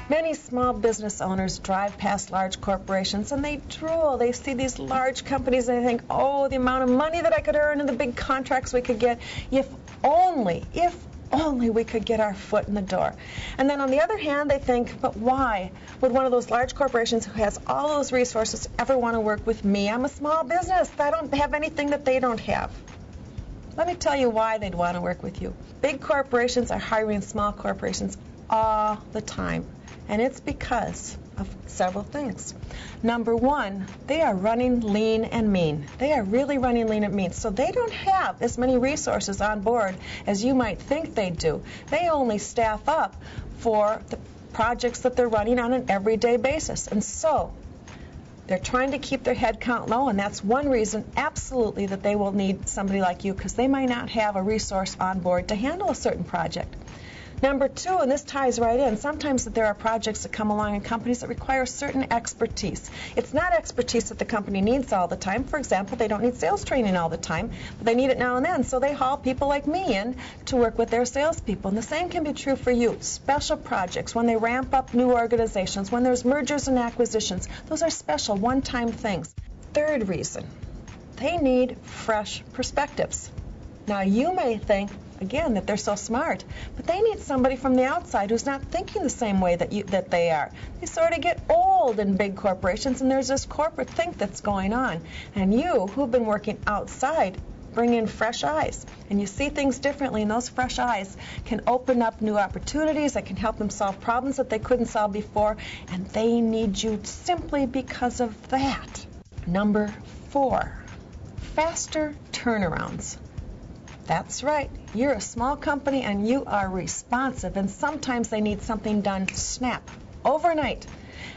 Many small business owners drive past large corporations and they drool. They see these large companies and they think, oh, the amount of money that I could earn and the big contracts we could get, if only we could get our foot in the door. And then on the other hand, they think, but why would one of those large corporations who has all those resources ever want to work with me? I'm a small business. I don't have anything that they don't have. Let me tell you why they'd want to work with you. Big corporations are hiring small corporations all the time. And it's because of several things. Number one, they are running lean and mean. They are really running lean and mean. So they don't have as many resources on board as you might think they do. They only staff up for the projects that they're running on an everyday basis. And so they're trying to keep their head count low, and that's one reason absolutely that they will need somebody like you, because they might not have a resource on board to handle a certain project. Number two, and this ties right in, sometimes there are projects that come along in companies that require certain expertise. It's not expertise that the company needs all the time. For example, they don't need sales training all the time, but they need it now and then. So they haul people like me in to work with their salespeople. And the same can be true for you. Special projects, when they ramp up new organizations, when there's mergers and acquisitions, those are special one-time things. Third reason, they need fresh perspectives. Now, you may think, again, that they're so smart, but they need somebody from the outside who's not thinking the same way that they are. They sort of get old in big corporations, and there's this corporate think that's going on. And you, who've been working outside, bring in fresh eyes, and you see things differently, and those fresh eyes can open up new opportunities that can help them solve problems that they couldn't solve before, and they need you simply because of that. Number four, faster turnarounds. That's right. You're a small company and you are responsive, and sometimes they need something done snap, overnight.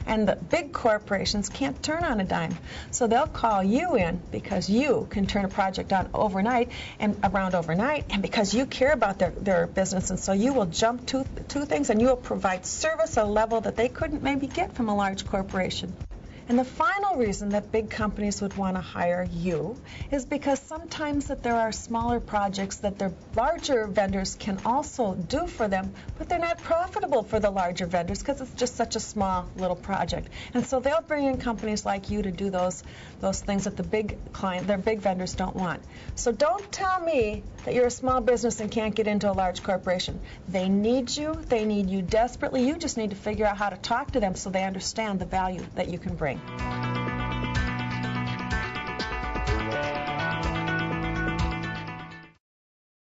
And the big corporations can't turn on a dime. So they'll call you in because you can turn a project on overnight and around overnight, and because you care about their business, and so you will jump to things and you will provide service at a level that they couldn't maybe get from a large corporation. And the final reason that big companies would want to hire you is because sometimes that there are smaller projects that their larger vendors can also do for them, but they're not profitable for the larger vendors because it's just such a small little project. And so they'll bring in companies like you to do those things that their big vendors don't want. So don't tell me that you're a small business and can't get into a large corporation. They need you desperately. You just need to figure out how to talk to them so they understand the value that you can bring.